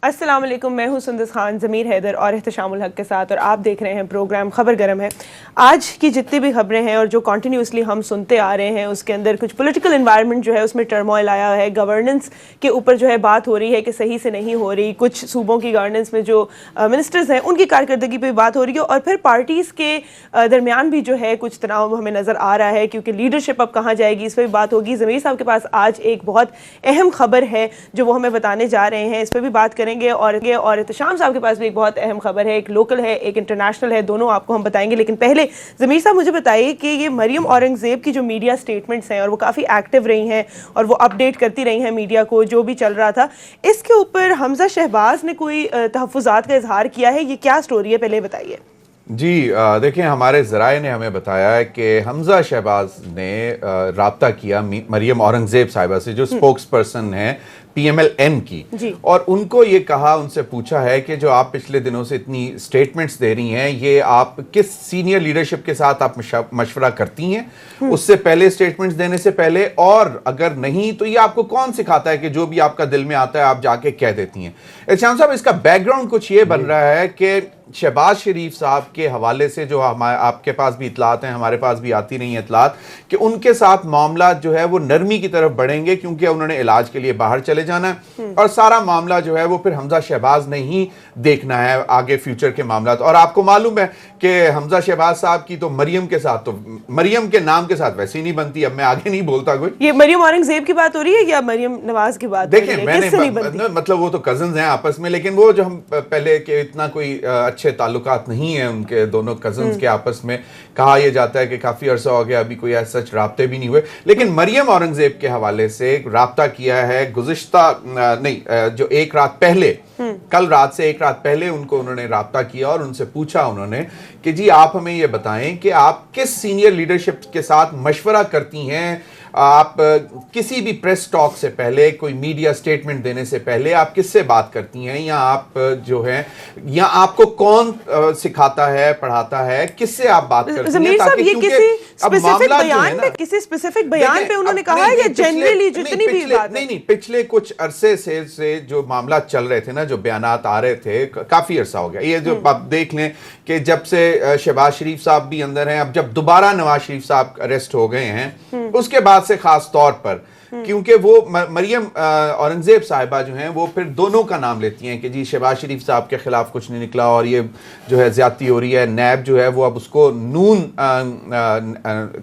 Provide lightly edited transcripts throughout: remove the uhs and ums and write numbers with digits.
السلام علیکم، میں ہوں سندس خان ضمیر حیدر اور احتشام الحق کے ساتھ، اور آپ دیکھ رہے ہیں پروگرام خبر گرم ہے۔ آج کی جتنی بھی خبریں ہیں اور جو کنٹینیوسلی ہم سنتے آ رہے ہیں اس کے اندر کچھ پولیٹیکل انوائرمنٹ جو ہے اس میں ٹرموائل آیا ہے، گورننس کے اوپر جو ہے بات ہو رہی ہے کہ صحیح سے نہیں ہو رہی، کچھ صوبوں کی گورننس میں جو منسٹرز ہیں ان کی کارکردگی پہ بات ہو رہی ہے، اور پھر پارٹیز کے درمیان بھی جو ہے کچھ تناؤ ہمیں نظر آ رہا ہے کیونکہ لیڈرشپ اب کہاں جائے گی اس پہ بھی بات ہوگی۔ ضمیر صاحب کے پاس آج ایک بہت اہم خبر ہے جو وہ ہمیں بتانے جا رہے ہیں، اس پہ بھی بات کریں گے، اور احتشام صاحب کے پاس بھی ایک بہت اہم خبر ہے، ایک لوکل ہے ایک انٹرنیشنل ہے، دونوں آپ کو ہم بتائیں گے۔ لیکن پہلے ضمیر صاحب مجھے بتائیے کہ یہ مریم اورنگزیب کی جو میڈیا سٹیٹمنٹس ہیں اور وہ کافی ایکٹیو رہی ہیں اور وہ اپ ڈیٹ کرتی رہی ہیں میڈیا کو جو بھی چل رہا تھا، اس کے اوپر حمزہ شہباز نے کوئی تحفظات کا اظہار کیا ہے؟ یہ کیا سٹوری ہے، پہلے بتائیے۔ جی دیکھیں، ہمارے ذرائع نے ہمیں بتایا ہے کہ حمزہ شہباز نے رابطہ کیا مریم اورنگزیب صاحبہ سے جو سپوکس پرسن ہیں پی ایم ایل این کی، اور ان کو یہ کہا، ان سے پوچھا ہے کہ جو آپ پچھلے دنوں سے اتنی سٹیٹمنٹس دے رہی ہیں، یہ آپ کس سینئر لیڈرشپ کے ساتھ آپ مشورہ کرتی ہیں اس سے پہلے، سٹیٹمنٹس دینے سے پہلے، اور اگر نہیں تو یہ آپ کو کون سکھاتا ہے کہ جو بھی آپ کا دل میں آتا ہے آپ جا کے کہہ دیتی ہیں؟ احتشام صاحب، اس کا بیک گراؤنڈ کچھ یہ بن رہا ہے کہ شہباز شریف صاحب کے حوالے سے جو آپ کے پاس بھی اطلاعات ہیں، ہمارے پاس بھی آتی رہی ہیں اطلاعات، کہ ان کے ساتھ معاملات جو ہے وہ نرمی کی طرف بڑھیں گے کیونکہ انہوں نے علاج کے لیے باہر چلے جانا ہے، اور سارا معاملہ جو ہے وہ پھر حمزہ شہباز نے ہی دیکھنا ہے آگے فیوچر کے معاملات۔ اور آپ کو معلوم ہے کہ حمزہ شہباز صاحب کی تو مریم کے ساتھ، تو مریم کے نام کے ساتھ ویسے ہی نہیں بنتی، اب میں آگے نہیں بولتا کچھ۔ یہ مریم اورنگزیب کی بات ہو رہی ہے یا مریم نواز کی بات؟ دیکھیں، میں نے مطلب وہ تو کزنز ہیں آپس میں، لیکن وہ جو ہم پہلے کہ اتنا کوئی اچھے تعلقات نہیں ہیں ان کے دونوں کزنز کے آپس میں، کہا یہ جاتا ہے کہ کافی عرصہ ہو گیا، ابھی کوئی ایسا سچ رابطے بھی نہیں ہوئے، لیکن مریم اورنگزیب کے حوالے سے رابطہ کیا ہے گزشتہ جو ایک رات پہلے، کل رات سے ایک رات پہلے ان کو انہوں نے رابطہ کیا اور ان سے پوچھا انہوں نے کہ جی آپ ہمیں یہ بتائیں کہ آپ کس سینئر لیڈرشپ کے ساتھ مشورہ کرتی ہیں، آپ کسی بھی پریس ٹاک سے پہلے، کوئی میڈیا سٹیٹمنٹ دینے سے پہلے آپ کس سے بات کرتی ہیں، یا آپ جو ہے، یا آپ کو کون سکھاتا ہے، پڑھاتا ہے، کس سے آپ بات کرتی ہیں؟ ضمیر صاحب، یہ کسی اسپیسیفک بیان پہ انہوں نے کہا ہے یا جنرلی جتنی بھی بات ہے؟ نہیں، پچھلے کچھ عرصے سے جو معاملات چل رہے تھے نا، جو بیانات آ رہے تھے، کافی عرصہ ہو گیا یہ، جو آپ دیکھ لیں کہ جب سے شہباز شریف صاحب بھی اندر ہیں، اب جب دوبارہ نواز شریف صاحب اریسٹ ہو گئے ہیں اس کے بعد سے خاص طور پر، کیونکہ وہ مریم اورنگزیب صاحبہ جو ہیں وہ پھر دونوں کا نام لیتی ہیں کہ جی شہباز شریف صاحب کے خلاف کچھ نہیں نکلا اور یہ جو ہے زیادتی ہو رہی ہے، نیب جو ہے وہ اب اس کو نون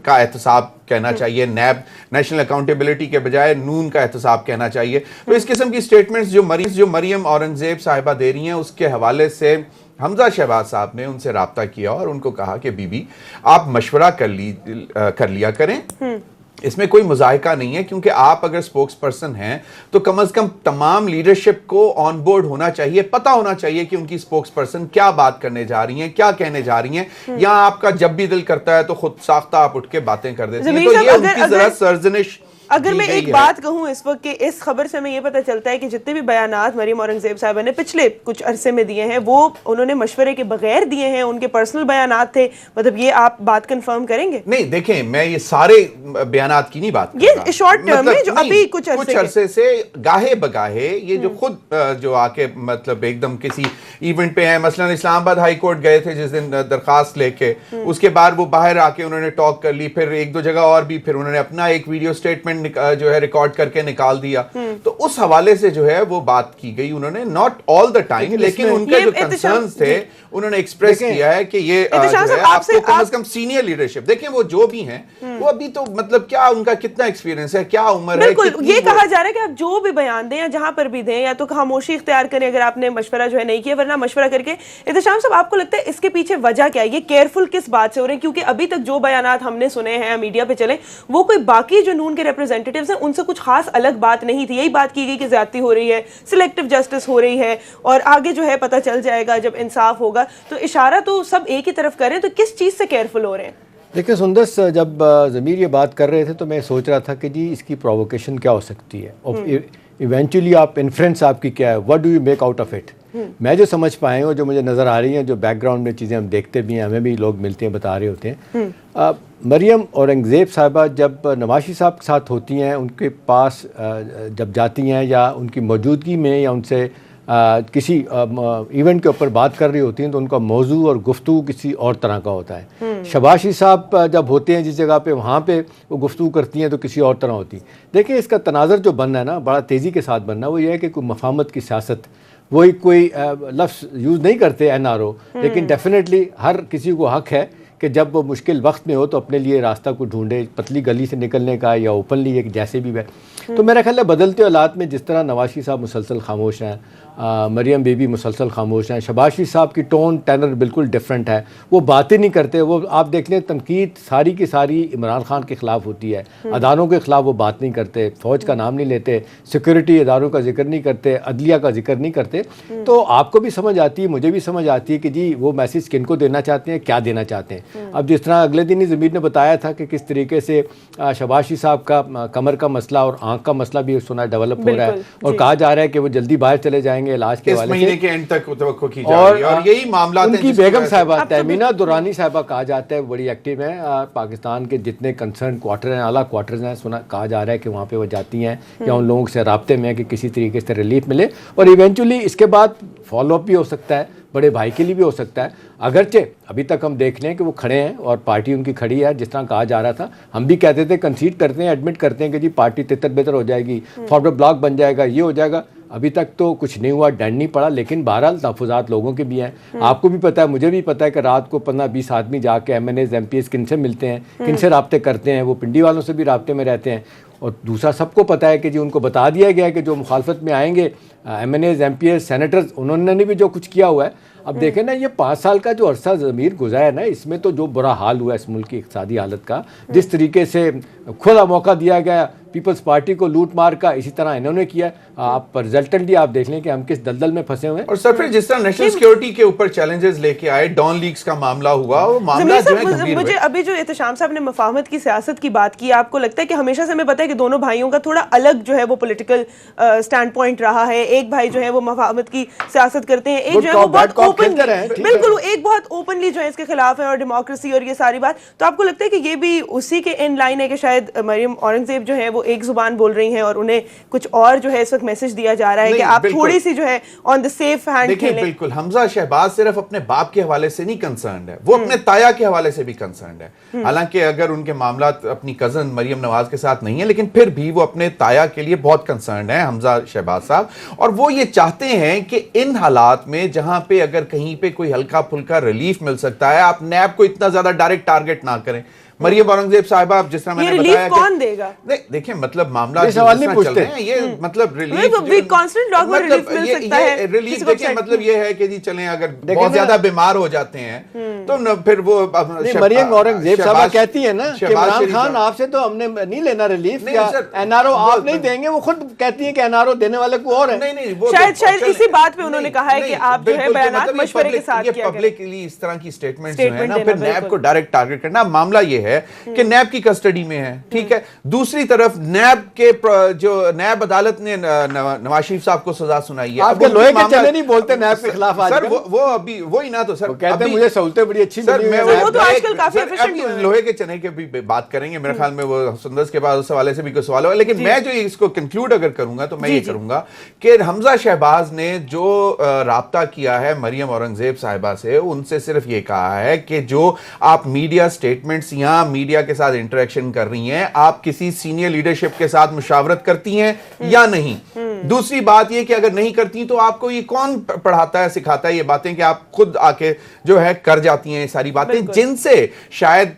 کا احتساب کہنا چاہیے، نیب نیشنل اکاؤنٹیبلٹی کے بجائے نون کا احتساب کہنا چاہیے۔ تو اس قسم کی سٹیٹمنٹس جو مریم اورنگزیب صاحبہ دے رہی ہیں، اس کے حوالے سے حمزہ شہباز صاحب نے ان سے رابطہ کیا اور ان کو کہا کہ بی بی آپ مشورہ کر لیا کریں، اس میں کوئی مذائقہ نہیں ہے، کیونکہ آپ اگر سپوکس پرسن ہیں تو کم از کم تمام لیڈرشپ کو آن بورڈ ہونا چاہیے، پتہ ہونا چاہیے کہ ان کی سپوکس پرسن کیا بات کرنے جا رہی ہیں، کیا کہنے جا رہی ہیں، یا آپ کا جب بھی دل کرتا ہے تو خود ساختہ آپ اٹھ کے باتیں کر دیتے ہیں۔ تو یہ ان کی ذرا سرزنش۔ اگر میں ایک بات کہوں اس وقت کہ اس خبر سے ہمیں یہ پتہ چلتا ہے کہ جتنے بھی بیانات مریم اورنگزیب صاحبہ نے پچھلے کچھ عرصے میں دیے ہیں وہ انہوں نے مشورے کے بغیر دیے ہیں، ان کے پرسنل بیانات تھے، مطلب یہ آپ بات کنفرم کریں گے؟ نہیں، دیکھیں، میں یہ سارے بیانات کی نہیں بات کر رہا، یہ شارٹ ٹرم میں جو ابھی کچھ عرصے سے گاہے بگاہے یہ جو خود جو آ کے مطلب ایک دم کسی ایونٹ پہ ہیں، مثلا اسلام آباد ہائی کورٹ گئے تھے جس دن درخواست لے کے، اس کے بعد وہ باہر آ کے انہوں نے ٹاک کر لی، پھر ایک دو جگہ اور بھی، پھر انہوں نے اپنا ایک ویڈیو سٹیٹمنٹ جو ہے ریکارڈ کر کے نکال دیا، تو اس حوالے سے جو ہے وہ بات کی گئی، انہوں نے ناٹ آل دا ٹائم، لیکن ان کا جو کنسرنز تھے انہوں نے ایکسپریس کیا ہے کہ یہ جو ہے آپ کو کم از کم سینئر لیڈرشپ، دیکھیں وہ جو بھی ہیں وہ ابھی تو مطلب کیا ان کا کتنا ایکسپیرینس ہے، کیا عمر ہے، بالکل یہ کہا جا رہا ہے کہ آپ جو بھی بیان دیں یا جہاں پر بھی دیں یا تو خاموشی اختیار کریں اگر آپ نے مشورہ جو ہے نہیں کیا، ورنہ مشورہ کر کے۔ احتشام صاحب، آپ کو لگتا ہے اس کے پیچھے وجہ کیا ہے؟ یہ کیئرفل کس بات سے ہو رہے ہیں؟ کیونکہ ابھی تک جو بیانات ہم نے سنے ہیں میڈیا پہ چلے وہ کوئی باقی جو نون کے ریپرزینٹیٹیوز ہیں ان سے کچھ خاص الگ بات نہیں تھی، یہی بات کی گئی کہ زیادتی ہو رہی ہے، سلیکٹو جسٹس ہو رہی ہے، اور آگے جو ہے پتہ چل جائے گا جب انصاف ہوگا، تو اشارہ تو سب ایک ہی طرف کریں، تو کس چیز سے کیئرفل ہو رہے ہیں؟ دیکھیں سندس، جب ضمیر یہ بات کر رہے تھے تو میں سوچ رہا تھا کہ جی اس کی پرووکیشن کیا ہو سکتی ہے، اور ایونچولی آپ انفرنس آپ کی کیا ہے، what do you make out of it. میں جو سمجھ پائے اور جو مجھے نظر آ رہی ہیں، جو بیک گراؤنڈ میں چیزیں ہم دیکھتے بھی ہیں، ہمیں بھی لوگ ملتے ہیں بتا رہے ہوتے ہیں، مریم اورنگزیب صاحبہ جب نواز شریف صاحب کے ساتھ ہوتی ہیں، ان کے پاس جب جاتی ہیں یا ان کی موجودگی میں یا ان سے کسی ایونٹ کے اوپر بات کر رہی ہوتی ہیں تو ان کا موضوع اور گفتگو کسی اور طرح کا ہوتا ہے. شہباز شریف صاحب جب ہوتے ہیں جس جگہ پہ وہاں پہ وہ گفتگو کرتی ہیں تو کسی اور طرح ہوتی. دیکھیں اس کا تناظر جو بننا ہے نا بڑا تیزی کے ساتھ بننا ہے, وہ یہ ہے کہ کوئی مفاہمت کی سیاست, وہی کوئی لفظ یوز نہیں کرتے NRO, لیکن ڈیفینیٹلی ہر کسی کو حق ہے کہ جب وہ مشکل وقت میں ہو تو اپنے لیے راستہ کو ڈھونڈے, پتلی گلی سے نکلنے کا یا اوپنلی ایک جیسے بھی ہے. تو میرا خیال ہے بدلتے حالات میں جس طرح نواز شریف صاحب مسلسل خاموش ہیں, مریم بیبی مسلسل خاموش ہیں, شہباز شریف صاحب کی ٹون ٹینر بالکل ڈیفرنٹ ہے, وہ باتیں نہیں کرتے. وہ آپ دیکھ لیں تنقید ساری کی ساری عمران خان کے خلاف ہوتی ہے, اداروں کے خلاف وہ بات نہیں کرتے, فوج کا نام نہیں لیتے, سیکورٹی اداروں کا ذکر نہیں کرتے, عدلیہ کا ذکر نہیں کرتے. تو آپ کو بھی سمجھ آتی ہے, مجھے بھی سمجھ آتی ہے کہ جی وہ میسیج کن کو دینا چاہتے ہیں, کیا دینا چاہتے ہیں. اب جس طرح اگلے دن ہی ضمیر نے بتایا تھا کہ کس طریقے سے شہباز شریف صاحب کا کمر کا مسئلہ اور آنکھ کا مسئلہ بھی سنا ڈیولپ ہو رہا ہے, اور کہا جا رہا ہے کہ وہ جلدی باہر چلے جائیں گے علاج کے حوالے سے, کے اینڈ تک توقع کی جا رہی ہے. اور یہی معاملات ان کی بیگم صاحبہ تہمینہ دورانی صاحبہ کہا جاتا ہے بڑی ایکٹیو ہیں. پاکستان کے جتنے کنسرن کوارٹر ہیں, اعلیٰ کوارٹرز ہیں, کہا جا رہا ہے کہ وہاں پہ وہ جاتی ہیں یا ان لوگوں سے رابطے میں ہیں کہ کسی طریقے سے ریلیف ملے, اور ایونچولی اس کے بعد فالو اپ بھی ہو سکتا ہے, بڑے بھائی کے لیے بھی ہو سکتا ہے. اگرچہ ابھی تک ہم دیکھ لیں کہ وہ کھڑے ہیں اور پارٹی ان کی کھڑی ہے, جس طرح کہا جا رہا تھا. ہم بھی کہتے تھے, کنسیڈ کرتے ہیں, ایڈمٹ کرتے ہیں کہ جی پارٹی تتر بہتر ہو جائے گی, فارورڈ بلاک بن جائے گا, یہ ہو جائے گا. ابھی تک تو کچھ نہیں ہوا, ڈینڈ نہیں پڑا. لیکن بہرحال تحفظات لوگوں کے بھی ہیں, آپ کو بھی پتہ ہے, مجھے بھی پتہ ہے کہ رات کو 15-20 آدمی جا کے MNAs MPs کن سے ملتے ہیں, کن سے رابطے کرتے ہیں. وہ پنڈی والوں سے بھی رابطے میں رہتے ہیں. اور دوسرا سب کو پتہ ہے کہ جی ان کو بتا دیا گیا ہے کہ جو مخالفت میں آئیں گے MNAs MPs سینیٹرز, انہوں نے بھی جو کچھ کیا ہوا ہے. اب دیکھیں نا, یہ 5 سال کا جو عرصہ ضمیر گزرا ہے نا, اس میں تو جو برا حال ہوا ہے اس ملک کی اقتصادی حالت کا, جس طریقے سے کھلا موقع دیا گیا پیپلز پارٹی کو لوٹ مار کا, اسی طرح انہوں نے کیا. آپ ریزلٹنٹلی آپ دیکھ لیں کہ ہم کس دلدل میں پھنسے ہوئے ہیں. اور سرفراز جس طرح نیشنل سیکیورٹی کے اوپر چیلنجز لے کے آئے, ڈان لیگز کا معاملہ ہوا, وہ معاملہ جو ہے گمبھیر. مجھے ابھی جو احتشام صاحب نے مفاہمت کی سیاست کی بات کی, آپ کو لگتا ہے کہ ہمیشہ سے ہمیں پتہ ہے کہ دونوں بھائیوں کا تھوڑا الگ جو ہے وہ پولیٹیکل سٹینڈ پوائنٹ رہا ہے. ایک بھائی جو ہے وہ مفاہمت کی سیاست کرتے ہیں, ایک جو ہے وہ بہت اوپنلی, بالکل ایک بہت اوپنلی جو ہے اس کے خلاف ہے اور ڈیموکریسی اور یہ ساری بات. تو آپ کو لگتا ہے کہ یہ بھی اسی کے ان لائن ہے کہ شاید مریم اورنگزیب جو ہے وہ ایک زبان بول رہی ہیں اور انہیں کچھ اور جو ہے اس وقت میسج دیا جا رہا ہے کہ آپ تھوڑی سی جو ہے آن دی سیف ہینڈ کھیلیں. بالکل, حمزہ شہباز صرف اپنے باپ کے حوالے سے نہیں کنسرنڈ ہے, وہ اپنے تایا کے حوالے سے بھی کنسرنڈ ہے. حالانکہ اگر ان کے معاملات اپنی کزن مریم نواز کے ساتھ نہیں ہیں, لیکن پھر بھی وہ اپنے تایا کے لیے بہت کنسرنڈ ہے حمزہ شہباز صاحب. اور وہ یہ چاہتے ہیں کہ ان حالات میں جہاں پہ اگر کہیں پہ کوئی ہلکا پھلکا ریلیف مل سکتا ہے, آپ نیب کو اتنا زیادہ ڈائریکٹ ٹارگٹ نہ کریں. مریم اورنگزیب صاحبہ جس طرح میں نے بتایا کون دے گا, دیکھیں مطلب معاملات چل رہے ہیں, یہ مطلب ریلیف دیکھیں مطلب یہ ہے کہ جی چلیں اگر بہت زیادہ بیمار ہو جاتے ہیں تو پھر وہ مریم اورنگزیب صاحبہ کہتی ہے نا کہ عمران خان آپ سے تو ہم نے نہیں لینا ریلیف, یا NRO آپ نہیں دیں گے. وہ خود کہتی ہیں کہ NRO دینے والے کو اور ہے. شاید اسی بات پہ انہوں نے کہا ہے کہ آپ جو ہے بیانات مشورے کے ساتھ کیا کریں. پبلکلی اس طرح کی سٹیٹمنٹس جو ہیں نا, پھر نیب کو ڈائریکٹ ٹارگٹ کرنا. معاملہ یہ ہے کہ نیب کی کسٹڈی میں ہے, ٹھیک ہے. دوسری طرف نیب کے جو نیب عدالت نے نواز شریف صاحب کو سزا سنائی ہے. آپ کے لوہے کے چنے نہیں بولتے نیب کے خلاف آج سر, وہ ابھی وہی نہ تو سر کہتے ہیں مجھے سہولتیں بڑی اچھی ملی ہیں. وہ تو آج کل کافی ایفیشنٹ ہوئے ہیں. لوہے کے چنے کے بھی بات کریں گے, میرے خیال میں وہ سندرس کے بعد اس حوالے سے بھی کوئی سوال ہوا. لیکن میں جو اس کو کنکلوڈ اگر کروں گا تو میں یہ کروں گا کہ حمزہ شہباز نے جو رابطہ کیا ہے مریم اورنگزیب صاحبہ سے, ان سے صرف یہ کہا ہے کہ جو آپ میڈیا سٹیٹمنٹس یا میڈیا کے ساتھ انٹریکشن کر رہی ہیں, آپ کسی سینئر لیڈرشپ کے ساتھ مشاورت کرتی ہیں یا نہیں. دوسری بات یہ کہ اگر نہیں کرتی تو آپ کو یہ کون پڑھاتا ہے سکھاتا ہے یہ باتیں کہ آپ خود آ کے جو ہے کر جاتی ہیں یہ ساری باتیں, جن سے شاید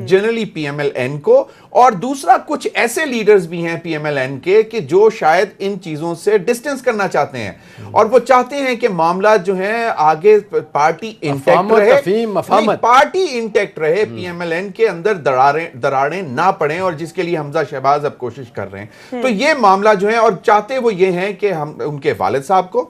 جنرلی PMLN کو اور دوسرا کچھ ایسے لیڈرز بھی ہیں PMLN کے جو شاید ان چیزوں سے ڈسٹنس کرنا چاہتے ہیں, اور وہ چاہتے ہیں کہ معاملات جو ہیں آگے پارٹی انٹیکٹ رہے, پارٹی انٹیکٹ رہے, PMLN کے اندر دراڑیں نہ پڑیں, اور جس کے لیے حمزہ شہباز اب کوشش کر رہے ہیں. تو یہ معاملہ جو ہے, اور چاہتے وہ یہ ہیں کہ ہم ان کے والد صاحب کو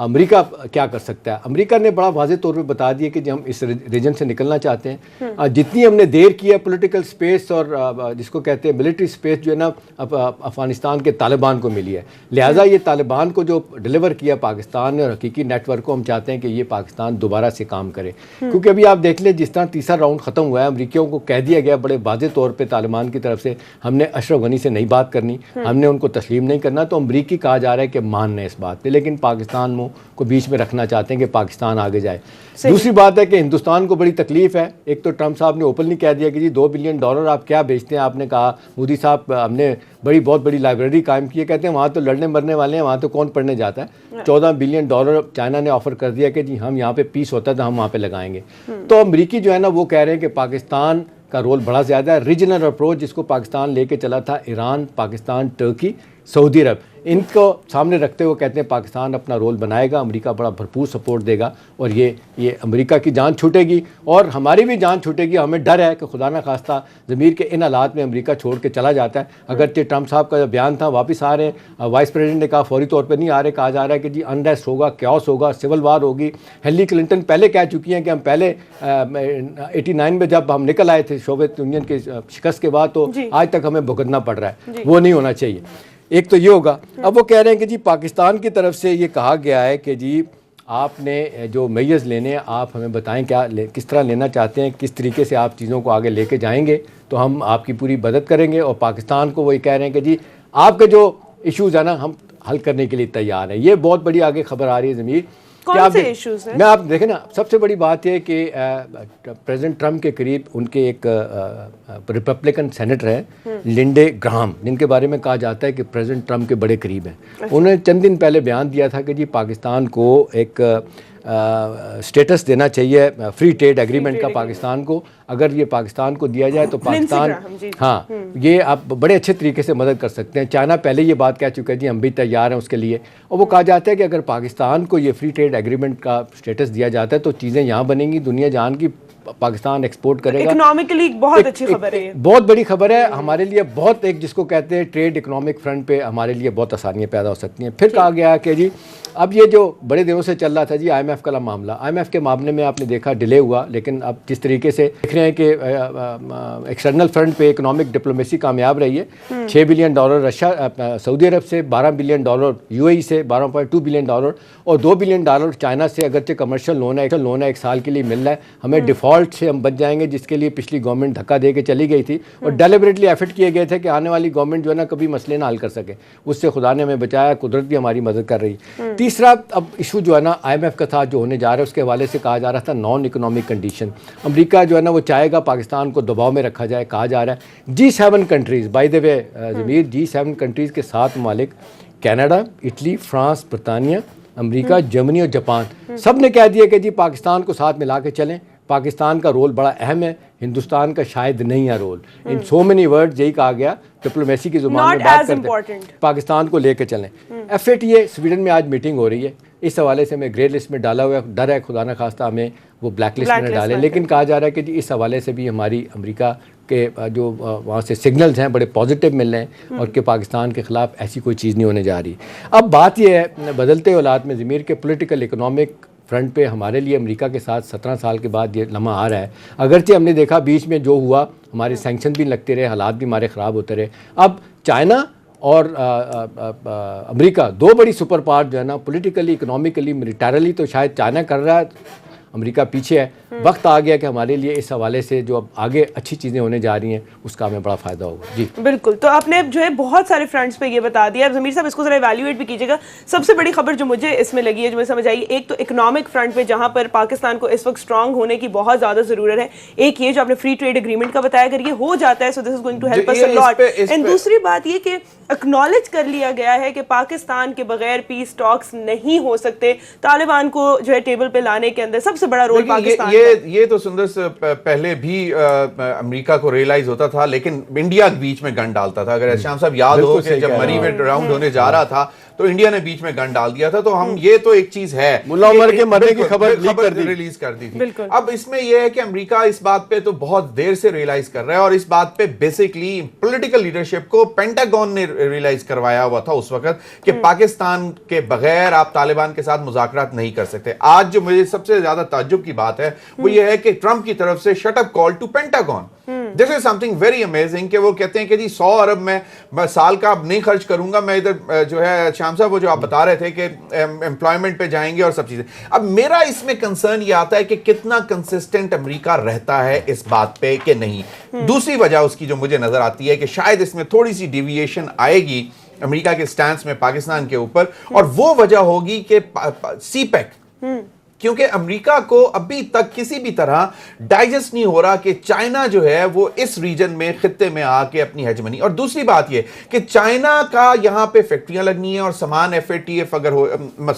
امریکہ کیا کر سکتا ہے. امریکہ نے بڑا واضح طور پہ بتا دیا کہ جب ہم اس ریجن سے نکلنا چاہتے ہیں, جتنی ہم نے دیر کی ہے پولیٹیکل سپیس اور جس کو کہتے ہیں ملٹری سپیس جو ہے نا افغانستان کے طالبان کو ملی ہے, لہٰذا یہ طالبان کو جو ڈیلیور کیا پاکستان نے اور حقیقی نیٹ ورک کو ہم چاہتے ہیں کہ یہ پاکستان دوبارہ سے کام کرے. کیونکہ ابھی آپ دیکھ لیں جس طرح تیسرا راؤنڈ ختم ہوا ہے, امریکیوں کو کہہ دیا گیا بڑے واضح طور پہ طالبان کی طرف سے ہم نے اشرف غنی سے نہیں بات کرنی, ہم نے ان کو تسلیم نہیں کرنا. تو امریکی کہا جا رہا ہے کہ ماننا ہے اس بات پہ, لیکن پاکستان کو بیچ میں رکھنا چاہتے ہیں کہ پاکستان آگے جائے. دوسری بات ہے کہ ہندوستان کو بڑی تکلیف ہے. ایک تو ٹرمپ صاحب نے اوپنلی کہہ دیا کہ جی $2 بلین آپ کیا بیچتے ہیں. آپ نے کہا مودی صاحب ہم نے بہت بڑی لائبریری قائم کی ہے, کہتے ہیں وہاں تو لڑنے مرنے والے ہیں, وہاں تو کون پڑھنے جاتا ہے. $14 بلین چائنا نے آفر کر دیا کہ جی ہم یہاں پہ پیس ہوتا ہے تو ہم وہاں پہ لگائیں گے. تو امریکی جو ہے نا وہ کہہ رہے ہیں کہ پاکستان کا رول بڑا زیادہ ہے. ریجنل اپروچ جس کو پاکستان لے کے چلا تھا, ایران, پاکستان, ترکی, سعودی عرب, ان کو سامنے رکھتے ہوئے کہتے ہیں پاکستان اپنا رول بنائے گا, امریکہ بڑا بھرپور سپورٹ دے گا اور یہ امریکہ کی جان چھوٹے گی اور ہماری بھی جان چھوٹے گی. ہمیں ڈر ہے کہ خدا نہ خواستہ ضمیر کے ان حالات میں امریکہ چھوڑ کے چلا جاتا ہے. اگرچہ ٹرمپ صاحب کا جو بیان تھا واپس آ رہے ہیں, وائس پریزیڈنٹ نے کہا فوری طور پہ نہیں آ رہے, کہا جا رہا ہے کہ جی انریسٹ ہوگا, کیوس ہوگا, سول وار ہوگی. ہیلری کلنٹن پہلے کہہ چکی ہیں کہ ہم پہلے 89 میں جب ہم نکل آئے تھے سوویت یونین کے شکست کے بعد, تو آج تک ہمیں بھگتنا پڑ رہا ہے. وہ نہیں ہونا چاہیے. ایک تو یہ ہوگا. اب وہ کہہ رہے ہیں کہ جی پاکستان کی طرف سے یہ کہا گیا ہے کہ جی آپ نے جو میز لینے ہیں آپ ہمیں بتائیں کس طرح لینا چاہتے ہیں, کس طریقے سے آپ چیزوں کو آگے لے کے جائیں گے تو ہم آپ کی پوری مدد کریں گے. اور پاکستان کو وہی کہہ رہے ہیں کہ جی آپ کے جو ایشوز ہیں نا ہم حل کرنے کے لیے تیار ہیں. یہ بہت بڑی آگے خبر آ رہی ہے ضمیر. کون سے ایشوز ہیں؟ میں آپ دیکھیں نا, سب سے بڑی بات یہ ہے کہ پریزیڈنٹ ٹرمپ کے قریب ان کے ایک ریپبلکن سینیٹر ہیں لنڈے گراہم, جن کے بارے میں کہا جاتا ہے کہ پریزیڈنٹ ٹرمپ کے بڑے قریب ہیں. انہوں نے چند دن پہلے بیان دیا تھا کہ جی پاکستان کو ایک سٹیٹس دینا چاہیے فری ٹریڈ ایگریمنٹ کا پاکستان کو. اگر یہ پاکستان کو دیا جائے تو پاکستان یہ آپ بڑے اچھے طریقے سے مدد کر سکتے ہیں. چائنا پہلے یہ بات کہہ چکا ہے جی ہم بھی تیار ہیں اس کے لیے. اور وہ کہا جاتا ہے کہ اگر پاکستان کو یہ فری ٹریڈ ایگریمنٹ کا سٹیٹس دیا جاتا ہے تو چیزیں یہاں بنیں گی, دنیا جہان کی پاکستان ایکسپورٹ کرے گا. اکنامکلی بہت اچھی خبر ہے, بہت بڑی خبر ہے ہمارے لیے. بہت ایک جس کو کہتے ہیں ٹریڈ اکنامک فرنٹ پہ ہمارے لیے بہت آسانیاں پیدا ہو سکتی ہیں. پھر کہا گیا کہ جی اب یہ جو بڑے دنوں سے چل رہا تھا جی IMF کا معاملہ, IMF کے معاملے میں آپ نے دیکھا ڈیلے ہوا, لیکن اب جس طریقے سے دیکھ رہے ہیں کہ ایکسٹرنل فرنٹ پہ اکنامک ڈپلومیسی کامیاب رہی ہے. $6 بلین رشیا سعودی عرب سے, $12 بلین UAE سے, $12.2 بلین اور $2 بلین چائنا سے. اگرچہ کمرشل لون ہے ایک سال کے لیے مل رہا ہے. ہمیں ڈیفالٹ سے ہم بچ جائیں گے جس کے لیے پچھلی گورنمنٹ دھکا دے کے چلی گئی تھی اور ڈیلیبریٹلی ایفرٹ کیے گئے تھے کہ آنے والی گورنمنٹ جو ہے نا کبھی مسئلے نہ حل کر سکے. اس سے خدا نے ہمیں بچایا, قدرت بھی ہماری مدد کر رہی. تیسرا اب ایشو جو ہے نا IMF کا تھا جو ہونے جا رہا ہے, اس کے حوالے سے کہا جا رہا تھا نان اکنامک کنڈیشن. امریکہ جو ہے نا وہ چاہے گا پاکستان کو دباؤ میں رکھا جائے. کہا جا رہا ہے G7 کنٹریز, بائی دا وے ضمیر, G7 کنٹریز کے 7 ممالک کینیڈا, اٹلی, فرانس, برطانیہ, امریکہ, جرمنی اور جاپان سب نے کہہ دیا کہ جی پاکستان کو ساتھ ملا کے چلیں. پاکستان کا رول بڑا اہم ہے, ہندوستان کا شاید نہیں ہے رول. ان سو مینی ورڈ یہی کہا گیا ڈپلومیسی کی زبان میں بات کرتے ہیں پاکستان کو لے کے چلیں. FATA سویڈن میں آج میٹنگ ہو رہی ہے. اس حوالے سے میں گرے لسٹ میں ڈالا ہوا ہے. ڈر ہے خدا نہ خواستہ ہمیں وہ بلیک لسٹ میں ڈالے, لیکن کہا جا رہا ہے کہ جی اس حوالے سے بھی ہماری امریکہ کے جو وہاں سے سگنلز ہیں بڑے پازیٹیو مل رہے ہیں اور کہ پاکستان کے خلاف ایسی کوئی چیز نہیں ہونے جا رہی. اب بات یہ ہے بدلتے حالات میں ضمیر کے پولیٹیکل اکنامک فرنٹ پہ ہمارے لیے امریکہ کے ساتھ 17 سال کے بعد یہ لمحہ آ رہا ہے. اگرچہ ہم نے دیکھا بیچ میں جو ہوا ہمارے سینکشن بھی لگتے رہے, حالات بھی ہمارے خراب ہوتے رہے. اب چائنا اور امریکہ دو بڑی سپر پاور جو ہے نا پولیٹیکلی, اکنامکلی, ملیٹریلی تو شاید چائنا کر رہا ہے, امریکہ پیچھے ہے. وقت آ گیا کہ ہمارے لیے اس حوالے سے جو اب آگے اچھی چیزیں ہونے جا رہی ہیں اس کا ہمیں بڑا فائدہ ہوگا. جی بالکل. تو آپ نے جو ہے بہت سارے فرنٹس پہ یہ بتا دیا. اب ضمیر صاحب اس کو ذرا ایویلیویٹ بھی کیجیے گا. سب سے بڑی خبر جو مجھے اس میں لگی ہے, جو میں سمجھ آئی, ایک تو اکنامک فرنٹ پہ جہاں پر پاکستان کو اس وقت اسٹرانگ ہونے کی بہت زیادہ ضرورت ہے. ایک یہ جو آپ نے فری ٹریڈ ایگریمنٹ کا بتایا, اگر یہ ہو جاتا ہے so this is going to help us a lot. And دوسری بات یہ کہ اکنالج کر لیا گیا ہے کہ پاکستان کے بغیر پیس ٹاکس نہیں ہو سکتے. طالبان کو جو ہے ٹیبل پہ لانے کے اندر سب سے بڑا رول پاکستان یہ تو سندر سے پہلے بھی امریکہ کو ریئلائز ہوتا تھا، لیکن انڈیا بیچ میں گن ڈالتا تھا. اگر احتشام صاحب یاد ہو کہ جب مری میں راؤنڈ ہونے جا رہا تھا تو انڈیا نے بیچ میں گن ڈال دیا تھا. تو ہم یہ تو ایک چیز ہے ملا عمر کے مرنے کی خبر ریلیز کر دی تھی. اب اس میں یہ ہے کہ امریکہ اس بات پہ تو بہت دیر سے ریئلائز کر رہا ہے، اور اس بات پہ بیسکلی پولیٹیکل لیڈرشپ کو پینٹاگون نے ریئلائز کروایا ہوا تھا اس وقت کہ پاکستان کے بغیر آپ طالبان کے ساتھ مذاکرات نہیں کر سکتے. آج جو مجھے سب سے زیادہ تعجب کی بات ہے وہ یہ ہے کہ ٹرمپ کی طرف سے shut up call to Pentagon. This is something very amazing کہ وہ کہتے ہیں کہ جی 100 ارب میں سال کا اب نہیں خرچ کروں گا میں. ادھر جو ہے شام صاحب وہ جو آپ بتا رہے تھے کہ امپلائمنٹ پہ جائیں گے اور سب چیزیں. اب میرا اس میں کنسرن یہ آتا ہے کہ کتنا کنسسٹنٹ امریکہ رہتا ہے اس بات پہ کہ نہیں. دوسری وجہ اس کی جو مجھے نظر آتی ہے کہ شاید اس میں تھوڑی سی ڈیویشن آئے گی امریکہ کے سٹانس میں پاکستان کے اوپر، اور وہ وجہ ہوگی کہ سی پیک، کیونکہ امریکہ کو ابھی تک کسی بھی طرح ڈائجسٹ نہیں ہو رہا کہ چائنا جو ہے وہ اس ریجن میں خطے میں آ کے اپنی ہیجمنی. اور دوسری بات یہ کہ چائنا کا یہاں پہ فیکٹریاں لگنی ہیں اور سامان FATF اگر ہو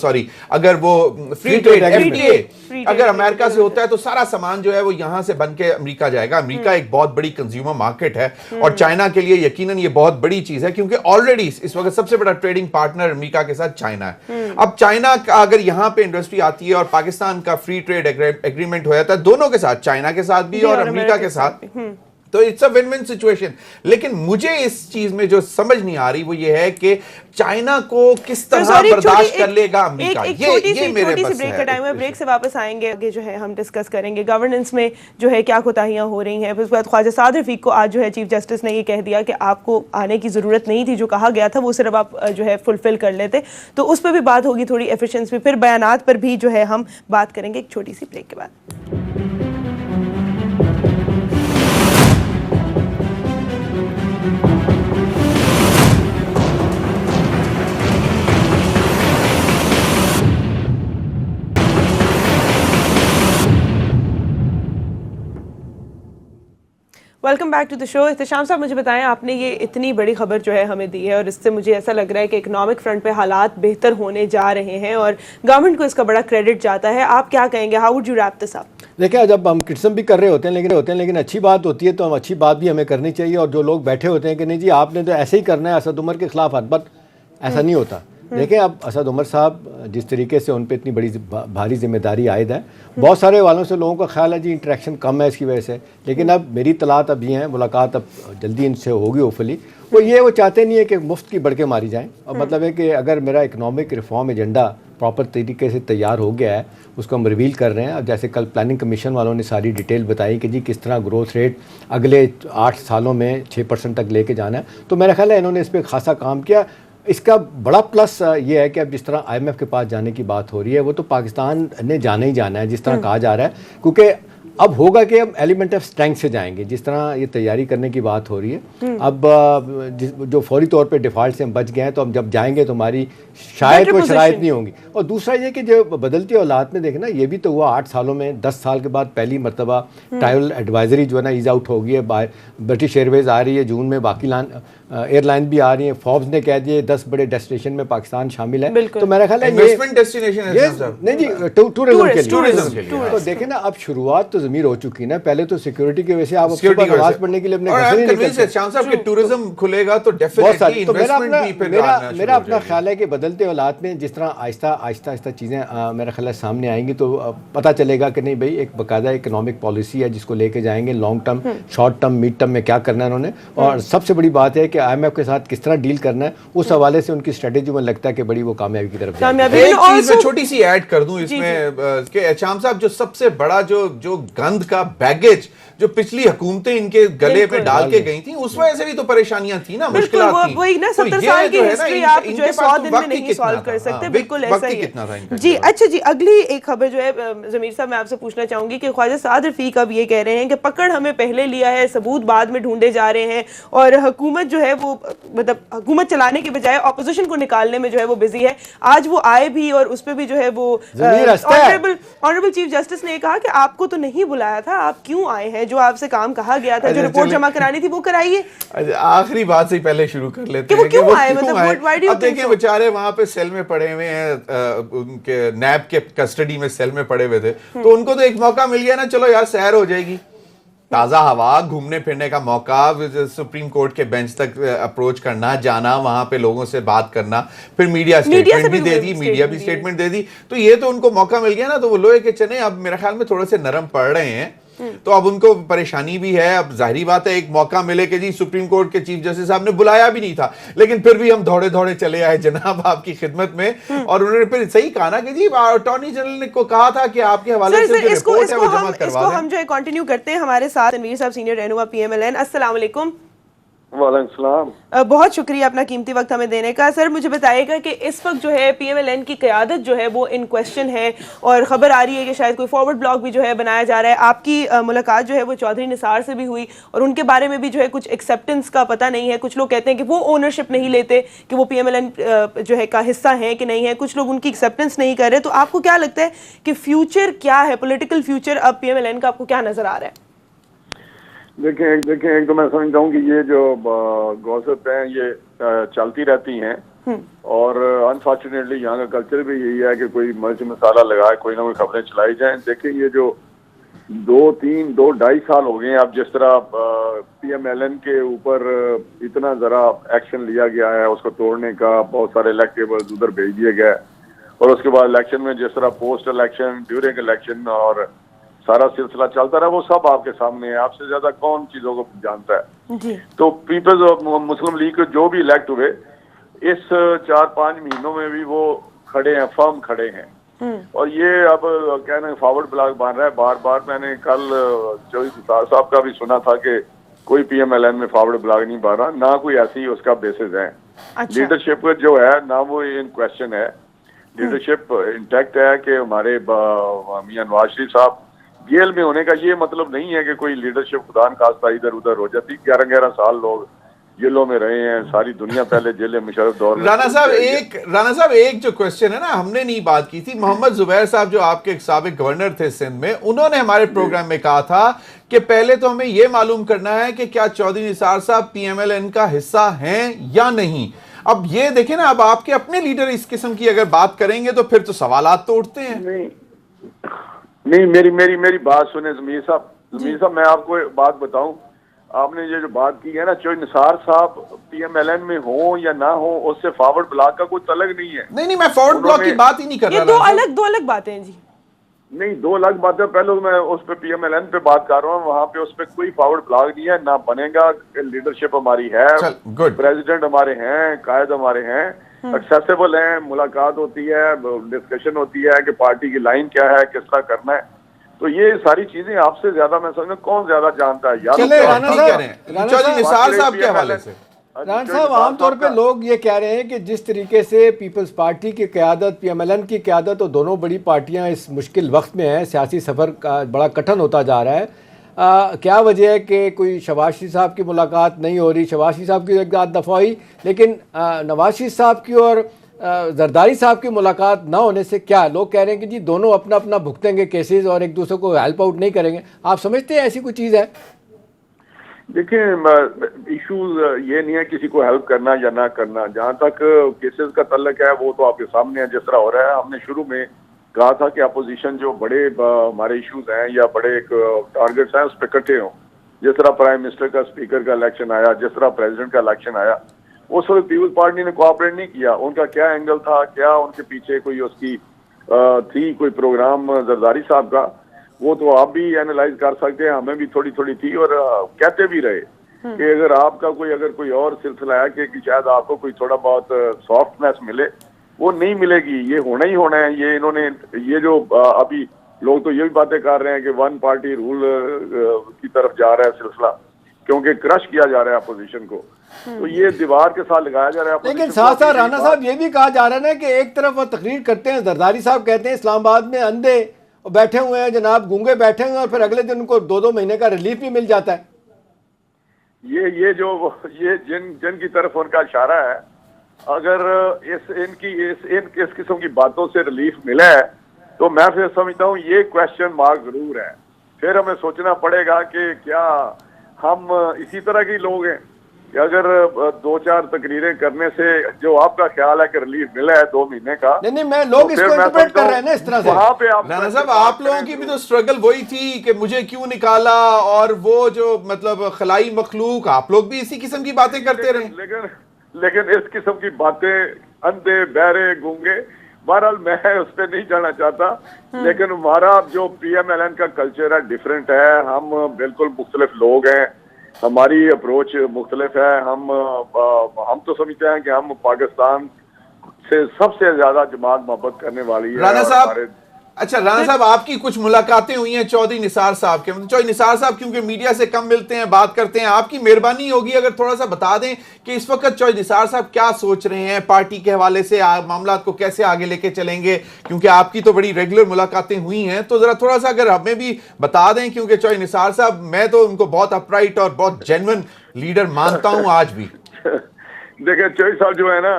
سوری اگر وہ فری ٹریڈ FTA اگر امریکہ سے ہوتا ہے تو سارا سامان جو ہے وہ یہاں سے بن کے امریکہ جائے گا. امریکہ ایک بہت بڑی کنزیومر مارکیٹ ہے اور چائنا کے لیے یقیناً یہ بہت بڑی چیز ہے، کیونکہ آلریڈی اس وقت سب سے بڑا ٹریڈنگ پارٹنر امریکہ کے ساتھ چائنا ہے. اب چائنا کا اگر یہاں پہ انڈسٹری آتی ہے اور پاکستان کا فری ٹریڈ ایگریمنٹ ہو جاتا ہے دونوں کے ساتھ، چائنا کے ساتھ بھی اور امریکہ کے ساتھ، تو it's a win win situation. لیکن مجھے اس چیز میں جو سمجھ نہیں آ رہی وہ یہ ہے کہ چائنا کو کس طرح برداشت کر لے گا امریکہ. یہ میرے بس بریک کا ٹائم ہے، بریک سے واپس آئیں گے. آگے جو ہے ہم ڈسکس کریں گے گورننس میں جو ہے کیا کوتاہیاں ہو رہی ہیں. اس کے بعد خواجہ سعد رفیق کو آج جو ہے چیف جسٹس نے یہ کہہ دیا کہ آپ کو آنے کی ضرورت نہیں تھی، جو کہا گیا تھا وہ صرف آپ جو ہے فلفل کر لیتے. تو اس پہ بھی بات ہوگی تھوڑی ایفیشنسی، پھر بیانات پر بھی جو ہے ہم بات کریں گے ایک چھوٹی سی بریک کے بعد. ویلکم بیک ٹو دا شو. احتشام صاحب مجھے بتائیں، آپ نے یہ اتنی بڑی خبر جو ہے ہمیں دی ہے اور اس سے مجھے ایسا لگ رہا ہے کہ اکنامک فرنٹ پہ حالات بہتر ہونے جا رہے ہیں اور گورنمنٹ کو اس کا بڑا کریڈٹ جاتا ہے. آپ کیا کہیں گے؟ How would you wrap this up? دیکھیں جب ہم کرٹیسم بھی کر رہے ہوتے ہیں لیکن اچھی بات ہوتی ہے تو ہم اچھی بات بھی ہمیں کرنی چاہیے. اور جو لوگ بیٹھے ہوتے ہیں کہ نہیں جی آپ نے تو ایسے ہی کرنا ہے اسد عمر کے خلاف حربت، ایسا نہیں ہوتا. دیکھیں اب اسد عمر صاحب جس طریقے سے ان پہ اتنی بڑی بھاری ذمہ داری عائد ہے، بہت سارے والوں سے لوگوں کا خیال ہے جی انٹریکشن کم ہے اس کی وجہ سے، لیکن اب میری اطلاعات اب یہ ہیں، ملاقات اب جلدی ان سے ہوگی ہوپفلی. وہ چاہتے نہیں ہے کہ مفت کی بڑکیں ماری جائیں. اور مطلب ہے کہ اگر میرا اکنامک ریفارم ایجنڈا پراپر طریقے سے تیار ہو گیا ہے اس کو ہم ریویل کر رہے ہیں. اب جیسے کل پلاننگ کمیشن والوں نے ساری ڈیٹیل بتائی کہ جی کس طرح گروتھ ریٹ اگلے 8 سالوں میں 6% تک لے کے جانا ہے، تو میرا خیال ہے انہوں نے اس پہ خاصا کام کیا. اس کا بڑا پلس یہ ہے کہ اب جس طرح IMF کے پاس جانے کی بات ہو رہی ہے وہ تو پاکستان نے جانا ہی جانا ہے جس طرح کہا جا رہا ہے، کیونکہ اب ہوگا کہ ہم ایلیمنٹ آف اسٹرینتھ سے جائیں گے جس طرح یہ تیاری کرنے کی بات ہو رہی ہے. اب جو فوری طور پہ ڈیفالٹ سے ہم بچ گئے ہیں تو ہم جب جائیں گے تو ہماری شاید کوئی شرائط نہیں ہوں گی. اور دوسرا یہ کہ جو بدلتی حالات میں دیکھنا یہ بھی تو ہوا 8 سالوں میں 10 سال کے بعد پہلی مرتبہ ٹریول ایڈوائزری جو ہے نا ایز آؤٹ ہو گئی ہے. برٹش ایئر ویز آ رہی ہے جون میں، باقی ایئر لائن بھی آ رہی ہیں. فوربس نے کہہ دیے 10 بڑے ڈیسٹینیشن میں پاکستان شامل ہے. تو میرا خیال ہے انویسٹمنٹ ڈیسٹینیشن ہے نہیں جی ٹورزم کے لیے. تو دیکھیں نا اب شروعات تو ضمیر ہو چکی نا. پہلے تو سیکورٹی کی وجہ سے آپ نماز پڑھنے کے لیے اپنے گھر سے نہیں نکلتے. شام صاحب کے ٹورزم کھلے گا تو ڈیفینیٹلی انویسٹمنٹ بھی میرا اپنا خیال ہے کہ بدلتے حالات میں جس طرح آہستہ چیزیں میرا خیال ہے سامنے آئیں گی تو پتہ چلے گا کہ نہیں بھائی ایک باقاعدہ اکنامک پالیسی ہے جس کو لے کے جائیں گے long term, short term, made term میں کیا کرنا ہے انہوں نے. اور سب سے بڑی بات ہے کہ IMF کے ساتھ کس طرح ڈیل کرنا ہے. اس حوالے سے ان کی اسٹریٹجی میں لگتا ہے کہ بڑی وہ کامیابی کی طرف جائے گی. ایک چیز میں چھوٹی سی ایڈ کر دوں اس میں کہ شام صاحب جو سب سے بڑا جو گند کا بیگیج جو پچھلی حکومتیں ان کے گلے پہ ڈال کے گئی تھیں اس وجہ سے بھی تو پریشانیاں تھیں نا، مشکلات تھیں. وہی نا 70 سال کی ہسٹری آپ جو ہے 100 دن میں نہیں سالو کر سکتے. بالکل ایسا ہی ہے جی. اچھا جی اگلی ایک خبر جو ہے ضمیر صاحب میں آپ سے پوچھنا چاہوں گی کہ خواجہ سعد رفیق اب یہ کہہ رہے ہیں کہ پکڑ ہمیں پہلے لیا ہے، ثبوت بعد میں ڈھونڈے جا رہے ہیں اور حکومت جو ہے وہ مطلب حکومت چلانے کے بجائے اپوزیشن کو نکالنے میں جو ہے وہ بزی ہے. آج وہ آئے بھی اور اس پہ بھی جو ہے وہ آنریبل چیف جسٹس نے کہا کہ آپ کو تو نہیں نہیں بلایا تھا, آپ کیوں آئے ہیں؟ جو آپ سے کام کہا گیا تھا, جو رپورٹ جمع کرانی تھی وہ کرائیے. آخری بات سے پہلے شروع کر لیتے ہیں کہ وہ کیوں آئے, مطلب اب دیکھیں بیچارے وہاں پہ سیل میں پڑے ہوئے ہیں, ان کے نیب کے کسٹڈی میں سیل میں پڑے ہوئے تھے, تو ان کو تو ایک موقع مل گیا نا, چلو یار سیر ہو جائے گی, تازہ ہوا, گھومنے پھرنے کا موقع, سپریم کورٹ کے بینچ تک اپروچ کرنا, جانا, وہاں پہ لوگوں سے بات کرنا, پھر میڈیا اسٹیٹمنٹ بھی دے دی, میڈیا بھی اسٹیٹمنٹ دے دی, تو یہ تو ان کو موقع مل گیا نا, تو وہ لوہے کے چنے اب میرے خیال میں تھوڑے سے نرم پڑ رہے ہیں. تو اب ان کو پریشانی بھی ہے. اب ظاہری بات ہے ایک موقع ملے کہ جی سپریم کورٹ کے چیف جسٹس صاحب نے بلایا بھی نہیں تھا, لیکن پھر بھی ہم دوڑے دوڑے چلے آئے جناب آپ کی خدمت میں, اور انہوں نے پھر صحیح کہا نا کہ جی اٹارنی جنرل نے کو کہا تھا کہ آپ کے حوالے سے جو رپورٹ ہے وہ جمع کروا دیں. ہم جو ہے کنٹینیو کرتے ہیں. ہمارے ساتھ تنویر صاحب سینئر رہنما پی ایم ایل این. السلام علیکم. وعلیکم السلام. بہت شکریہ اپنا قیمتی وقت ہمیں دینے کا. سر مجھے بتائیے گا کہ اس وقت جو ہے پی ایم ایل این کی قیادت جو ہے وہ ان کویسچن ہے, اور خبر آ رہی ہے کہ شاید کوئی فارورڈ بلاک بھی جو ہے بنایا جا رہا ہے. آپ کی ملاقات جو ہے وہ چودھری نثار سے بھی ہوئی, اور ان کے بارے میں بھی جو ہے کچھ ایکسیپٹنس کا پتہ نہیں ہے. کچھ لوگ کہتے ہیں کہ وہ اونرشپ نہیں لیتے کہ وہ پی ایم ایل این جو ہے کا حصہ ہیں کہ نہیں ہے, کچھ لوگ ان کی ایکسیپٹنس نہیں کر رہے. تو آپ کو کیا لگتا ہے کہ فیوچر کیا ہے, پولیٹیکل فیوچر اب پی ایم ایل این کا آپ کو کیا نظر آ رہا ہے؟ دیکھیں ایک تو میں سمجھتا ہوں کہ یہ جو گوسپ ہیں یہ چلتی رہتی ہیں, اور انفارچونیٹلی یہاں کا کلچر بھی یہی ہے کہ کوئی مرچ مسالہ لگائے, کوئی نہ کوئی خبریں چلائی جائیں. دیکھیں یہ جو 2-2.5 سال ہو گئے ہیں, اب جس طرح پی ایم ایل این کے اوپر اتنا ذرا ایکشن لیا گیا ہے اس کو توڑنے کا, بہت سارے الیکٹیبلز ادھر بھیج دیے گئے, اور اس کے بعد الیکشن میں جس طرح پوسٹ الیکشن, ڈیورنگ الیکشن اور سارا سلسلہ چلتا رہا, وہ سب آپ کے سامنے ہے. آپ سے زیادہ کون چیزوں کو جانتا ہے؟ جی. تو پیپلز آف مسلم لیگ کے جو بھی الیکٹ ہوئے اس 4-5 مہینوں میں بھی وہ کھڑے ہیں, فرم کھڑے ہیں, اور یہ اب کہنا ہے فارورڈ بلاک بن رہا ہے. بار بار میں نے کل چودھری نثار صاحب کا بھی سنا تھا کہ کوئی پی ایم ایل این میں فارورڈ بلاک نہیں بن رہا, نہ کوئی ایسی اس کا بیسس ہے. لیڈرشپ جو ہے نہ وہ ان کویسچن ہے, لیڈرشپ انٹیکٹ ہے. کہ ہمارے میاں نواز شریف صاحب جیل میں ہونے کا یہ مطلب نہیں ہے کہ کوئی لیڈرشپ خدا نخواستہ ادھر ادھر ہو جاتی. 11 سال لوگ جیلوں میں رہے ہیں, ساری دنیا پہلے جیل مشرف دور میں. رانا صاحب ایک جو کویسچن ہے نا, ہم نے نہیں بات کی تھی, محمد زبیر صاحب جو آپ کے سابق گورنر تھے سندھ میں, انہوں نے ہمارے پروگرام میں کہا تھا کہ پہلے تو ہمیں یہ معلوم کرنا ہے کہ کیا چودھری نثار صاحب پی ایم ایل این کا حصہ ہیں یا نہیں. اب یہ دیکھیں نا, اب آپ کے اپنے لیڈر اس قسم کی اگر بات کریں گے تو پھر تو سوالات تو اٹھتے ہیں. نہیں میری بات سنیں ضمیر صاحب, میں آپ کو بات بتاؤں. آپ نے یہ جو بات کی ہے نا, چودھری نثار صاحب پی ایم ایل این میں ہوں یا نہ ہوں, اس سے فارورڈ بلاک کا کوئی تعلق نہیں ہے. نہیں میں فارورڈ بلاک کی بات ہی نہیں کر رہا. یہ دو الگ باتیں ہیں جی. نہیں, 2 الگ باتیں. پہلے میں اس پہ پی ایم ایل این پہ بات کر رہا ہوں, وہاں پہ اس پہ کوئی فارورڈ بلاک نہیں ہے, نہ بنے گا. لیڈرشپ ہماری ہے, پریزیڈنٹ ہمارے ہیں, قائد ہمارے ہیں, ایکسیسیبل ہیں, ملاقات ہوتی ہے, ڈسکشن ہوتی ہے کہ پارٹی کی لائن کیا ہے, کس طرح کرنا ہے. تو یہ ساری چیزیں آپ سے زیادہ میں سمجھتا ہوں کون زیادہ جانتا ہے. رانا صاحب عام طور پہ لوگ یہ کہہ رہے ہیں کہ جس طریقے سے پیپلز پارٹی کی قیادت, پی ایم ایل این کی قیادت, اور دونوں بڑی پارٹیاں اس مشکل وقت میں ہیں, سیاسی سفر کا بڑا کٹھن ہوتا جا رہا ہے, کیا وجہ ہے کہ کوئی شہباز شریف صاحب کی ملاقات نہیں ہو رہی؟ شہباز شریف صاحب کی ایک آدھ دفعہ ہوئی, لیکن نواز شریف صاحب کی اور زرداری صاحب کی ملاقات نہ ہونے سے کیا لوگ کہہ رہے ہیں کہ جی دونوں اپنا اپنا بھگتیں گے کیسز اور ایک دوسرے کو ہیلپ آؤٹ نہیں کریں گے. آپ سمجھتے ہیں ایسی کوئی چیز ہے؟ دیکھیں ایشوز یہ نہیں ہے کسی کو ہیلپ کرنا یا نہ کرنا. جہاں تک کیسز کا تعلق ہے وہ تو آپ کے سامنے ہے جس طرح ہو رہا ہے. ہم نے شروع میں کہا تھا کہ اپوزیشن جو بڑے ہمارے ایشوز ہیں یا بڑے ایک ٹارگٹس ہیں اس پہ اکٹھے ہوں. جس طرح پرائم منسٹر کا, اسپیکر کا الیکشن آیا, جس طرح پریزیڈنٹ کا الیکشن آیا, اس وقت پیپلز پارٹی نے کوآپریٹ نہیں کیا. ان کا کیا اینگل تھا, کیا ان کے پیچھے کوئی اس کی تھی کوئی پروگرام زرداری صاحب کا, وہ تو آپ بھی اینالائز کر سکتے ہیں. ہمیں بھی تھوڑی تھی, اور کہتے بھی رہے کہ اگر آپ کا کوئی اور سلسلہ ہے کہ شاید آپ کو کوئی تھوڑا بہت سافٹنیس ملے, وہ نہیں ملے گی. یہ ہونا ہی ہونا ہے. یہ انہوں نے یہ جو ابھی لوگ تو یہ بھی باتیں کر رہے ہیں کہ 1 پارٹی رول کی طرف جا رہا ہے سلسلہ, کیونکہ کرش کیا جا رہا ہے اپوزیشن کو. تو یہ دیوار کے ساتھ لگایا جا رہا ہے. لیکن ساتھ ساتھ رانا صاحب یہ بھی کہا جا رہا ہے کہ ایک طرف وہ تقریر کرتے ہیں, زرداری صاحب کہتے ہیں اسلام آباد میں اندھے بیٹھے ہوئے ہیں جناب, گونگے بیٹھے ہوئے ہیں, اور پھر اگلے دن ان کو 2 مہینے کا ریلیف بھی مل جاتا ہے. یہ جن کی طرف ان کا اشارہ ہے, اگر اس قسم کی باتوں سے ریلیف ملا ہے تو میں پھر سمجھتا ہوں یہ کویسچن مارک ضرور ہے. پھر ہمیں سوچنا پڑے گا کہ کیا ہم اسی طرح کے لوگ ہیں کہ اگر 2-4 تقریریں کرنے سے جو آپ کا خیال ہے کہ ریلیف ملا ہے 2 مہینے کا, نہیں میں لوگ اس کو انٹرپریٹ کر رہے ہیں نا اس طرح سے. وہاں پہ رانا صاحب آپ لوگوں کی بھی تو سٹرگل وہی تھی کہ مجھے کیوں نکالا, اور وہ جو مطلب خلائی مخلوق, آپ لوگ بھی اسی قسم کی باتیں کرتے رہے. لیکن اس قسم کی باتیں اندھے بہرے گونگے, بہرحال میں اس پہ نہیں جانا چاہتا, لیکن ہمارا جو پی ایم ایل این کا کلچر ہے ڈیفرنٹ ہے. ہم بالکل مختلف لوگ ہیں, ہماری اپروچ مختلف ہے. ہم تو سمجھتے ہیں کہ ہم پاکستان سے سب سے زیادہ جماعت محبت کرنے والی ہے. رانا صاحب, اچھا رانا صاحب آپ کی کچھ ملاقاتیں ہوئی ہیں چودھری نثار صاحب کے, چودھری نثار صاحب کیونکہ میڈیا سے کم ملتے ہیں, بات کرتے ہیں, آپ کی مہربانی ہوگی اگر تھوڑا سا بتا دیں کہ اس وقت چودھری نثار صاحب کیا سوچ رہے ہیں, پارٹی کے حوالے سے معاملات کو کیسے آگے لے کے چلیں گے, کیونکہ آپ کی تو بڑی ریگولر ملاقاتیں ہوئی ہیں, تو ذرا تھوڑا سا اگر ہمیں بھی بتا دیں, کیونکہ چودھری نثار صاحب میں تو ان کو بہت اپرائٹ اور بہت جینوئن لیڈر مانتا ہوں آج بھی. دیکھیں چودھری صاحب جو ہے نا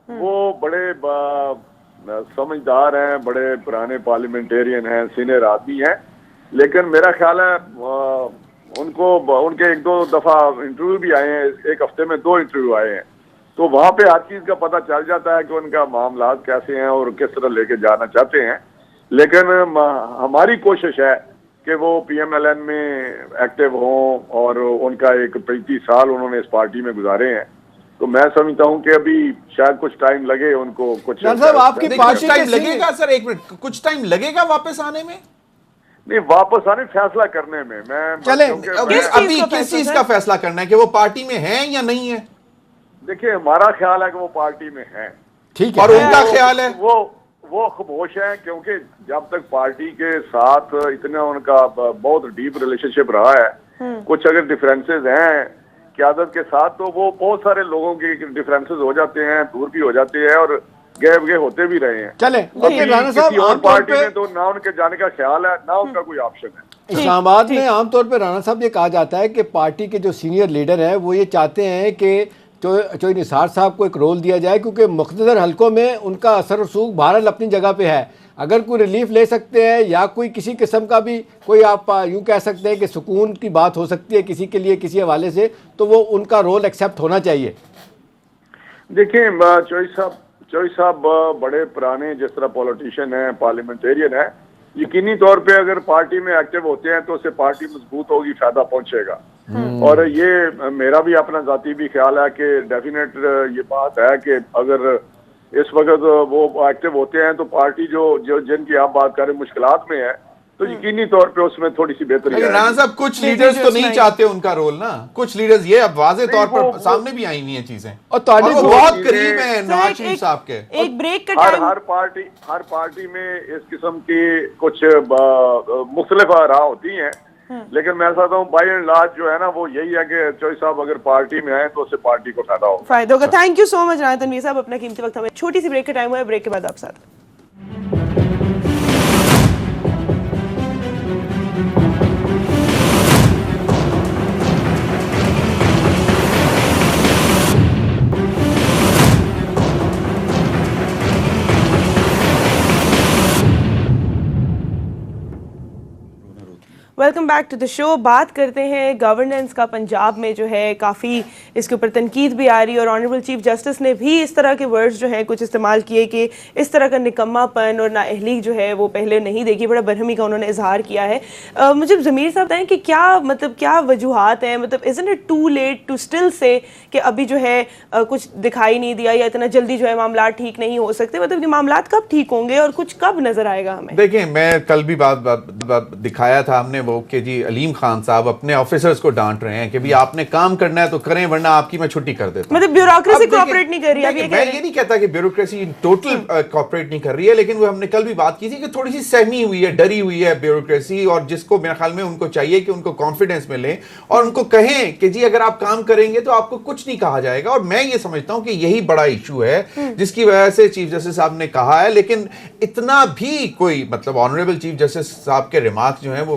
وہ بڑے سمجھدار ہیں, بڑے پرانے پارلیمنٹیرین ہیں, سینئر آدمی ہیں, لیکن میرا خیال ہے ان کے 1-2 دفعہ انٹرویو بھی آئے ہیں, ایک ہفتے میں 2 انٹرویو آئے ہیں, تو وہاں پہ ہر چیز کا پتہ چل جاتا ہے کہ ان کا معاملات کیسے ہیں اور کس طرح لے کے جانا چاہتے ہیں. لیکن ہماری کوشش ہے کہ وہ پی ایم ایل این میں ایکٹیو ہوں, اور ان کا ایک 35 سال انہوں نے اس پارٹی میں گزارے ہیں, تو میں سمجھتا ہوں کہ ابھی شاید کچھ ٹائم لگے ان کو. کچھ آپ کی پارٹی ٹائم لگے گا سر, ایک منٹ, کچھ ٹائم لگے گا واپس آنے میں؟ نہیں, واپس آنے فیصلہ کرنے میں چلیں ابھی کس چیز کا فیصلہ کرنا ہے کہ وہ پارٹی میں ہیں یا نہیں ہے؟ دیکھیں ہمارا خیال ہے کہ وہ پارٹی میں ہیں, ٹھیک ہے, اور ان کا خیال ہے وہ خاموش ہیں, کیونکہ جب تک پارٹی کے ساتھ اتنا ان کا بہت ڈیپ ریلیشن شپ رہا ہے, کچھ اگر ڈفرینسز ہیں قیادت کے ساتھ تو وہ بہت سارے لوگوں کے ڈفرینسز ہو جاتے ہیں, دور بھی ہو جاتے ہیں, اور گئے ہوتے بھی رہے ہیں. چلیں رانا صاحب, کسی اور پارٹی میں تو نہ ان کے جانے کا خیال ہے نہ ان کا کوئی آپشن ہے. اسلام آباد میں عام طور پہ رانا صاحب یہ کہا جاتا ہے کہ پارٹی کے جو سینئر لیڈر ہیں وہ یہ چاہتے ہیں کہ چودھری نثار صاحب کو ایک رول دیا جائے, کیونکہ مختصر حلقوں میں ان کا اثر و رسوخ بہرحال اپنی جگہ پہ ہے. اگر کوئی ریلیف لے سکتے ہیں یا کوئی کسی قسم کا بھی کوئی آپ یوں کہہ سکتے ہیں کہ سکون کی بات ہو سکتی ہے کسی کے لیے کسی حوالے سے, تو وہ ان کا رول ایکسیپٹ ہونا چاہیے. دیکھیں چودھری صاحب بڑے پرانے جس طرح پولیٹیشین ہیں, پارلیمنٹیرین ہیں, یقینی طور پہ اگر پارٹی میں ایکٹیو ہوتے ہیں تو اس سے پارٹی مضبوط ہوگی, فائدہ پہنچے گا. اور یہ میرا بھی اپنا ذاتی بھی خیال ہے کہ ڈیفینیٹ یہ بات ہے کہ اگر اس وقت وہ ایکٹیو ہوتے ہیں تو پارٹی جو جن کی آپ بات کریں مشکلات میں ہے, تو یقینی طور پہ اس میں تھوڑی سی بہتری ہے. رانا صاحب کچھ لیڈرز تو نہیں چاہتے ان کا رول نا, کچھ لیڈرز یہ اب واضح طور پر سامنے بھی آئی ہوئی ہیں چیزیں, اور وہ بہت قریب ہیں نواز شریف صاحب کے. ایک بریک کا ٹائم, ہر پارٹی میں اس قسم کی کچھ مختلف راہ ہوتی ہیں, لیکن میں سمجھتا ہوں بائی اینڈ لارج جو ہے نا وہ یہی ہے کہ چودھری صاحب اگر پارٹی میں آئے تو اس سے پارٹی کو فائدہ ہوگا. تھینک یو سو مچ رانا تنویر صاحب, اپنا قیمتی وقت ہمیں. چھوٹی سی بریک کا ٹائم ہوا ہے, بریک کے بعد آپ ساتھ. ویلکم بیک ٹو دا شو. بات کرتے ہیں گورننس کا. پنجاب میں جو ہے کافی اس کے اوپر تنقید بھی آ رہی ہے, اور آنریبل چیف جسٹس نے بھی اس طرح کے ورڈز جو ہیں کچھ استعمال کیے کہ اس طرح کا نکما پن اور نااہلی جو ہے وہ پہلے نہیں دیکھی. بڑا برہمی کا انہوں نے اظہار کیا ہے. مجھے ضمیر صاحب بتائیں کہ کیا وجوہات ہیں, مطلب isn't it too late to still say کہ ابھی جو ہے کچھ دکھائی نہیں دیا یا اتنا جلدی جو ہے معاملات ٹھیک نہیں ہو سکتے, مطلب کہ معاملات کب ٹھیک ہوں گے اور کچھ کب نظر آئے گا ہمیں؟ دیکھیں میں کل بھی بات دکھایا تھا ہم نے وہ کہ جی علیم خان صاحب اپنے آفیسرز کو ڈانٹ رہے ہیں کہ بھی آپ نے کام کرنا ہے تو کریں ورنہ آپ کی میں چھٹی کر دیتا ہوں. مطلب بیوروکریسی کوآپریٹ نہیں کر رہی ہے. میں یہ نہیں کہتا کہ بیوروکریسی ٹوٹل کوآپریٹ نہیں کر رہی ہے, لیکن وہ ہم نے کل بھی بات کی تھی کہ تھوڑی سی سہمی ہوئی ہے, ڈری ہوئی ہے بیوروکریسی, اور جس کو میرے خیال میں ان کو چاہیے کہ ان کو کانفیڈنس میں لیں اور ان کو کہیں کہ جی اگر آپ کام کریں گے تو آپ کو کچھ نہیں کہا جائے گا. اور میں یہ سمجھتا ہوں کہ یہی بڑا ایشو ہے جس کی وجہ سے چیف جسٹس صاحب نے کہا ہے, لیکن اتنا بھی کوئی مطلب آنریبل چیف جسٹس صاحب کے ریمارکس جو ہیں وہ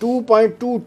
2.2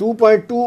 2.2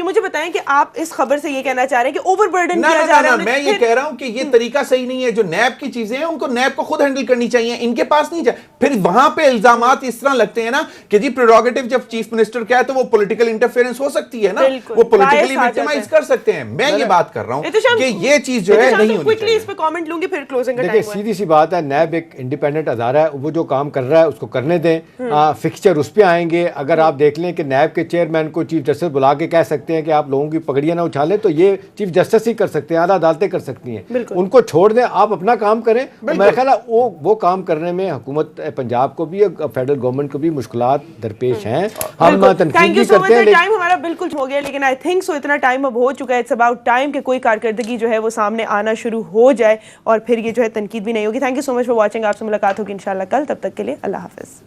کہ مجھے بتائیں کہ آپ اس خبر سے یہ کہنا چاہ رہے ہیں کہ اوور برڈن کیا جا رہا ہے. میں یہ کہہ رہا ہوں کہ یہ طریقہ صحیح نہیں ہے. جو نیب کی چیزیں ہیں ان کو نیب کو خود ہینڈل کرنی چاہیے, ان کے پاس نہیں جائے. پھر وہاں پہ الزامات اس طرح لگتے ہیں نا کہ جی پریروگیٹو جب چیف منسٹر کا ہے تو وہ پولیٹیکل انٹرفیئرنس ہو سکتی ہے نا, وہ پولیٹیکلی وکٹمائز کر سکتے ہیں. میں یہ بات کر رہا ہوں کہ یہ چیز جو ہے نہیں ہونی چاہیے. اس پہ کامنٹ لوں گی پھر کلوزنگ کا ٹائم. دیکھیں سیدھی سی بات ہے, نیب ایک انڈیپینڈنٹ ادارہ ہے, وہ جو کام کر رہا ہے اس کو کرنے دیں. فکسچر اس پہ آئیں گے. اگر آپ دیکھ لیں کہ نیب کے چیئرمین کو چیف جسٹس بلا کے کہہ سکتے ہیں کہ آپ لوگوں کی پگڑیاں نہ اچھالیں, تو یہ چیف جسٹس ہی کر سکتے ہیں, اعلیٰ عدالتیں کر سکتی ہیں. ان کو چھوڑ دیں, آپ اپنا کام کریں. میرا خیال ہے وہ کام کرنے میں حکومت پنجاب کو بھی, فیڈرل گورنمنٹ کو بھی مشکلات درپیش ہیں. ہم تنقید بھی کرتے ہیں. ٹائم ہمارا بالکل ہو گیا, لیکن آئی تھنک سو اتنا ٹائم اب ہو چکا ہے. اٹس اباؤٹ ٹائم کہ کوئی کارکردگی جو ہے وہ سامنے آنا شروع ہو جائے اور پھر یہ جو ہے تنقید بھی نہیں ہوگی. Thank you so much for watching. آپ سے ملاقات ہوگی انشاءاللہ کل. تب تک کے لیے اللہ حافظ.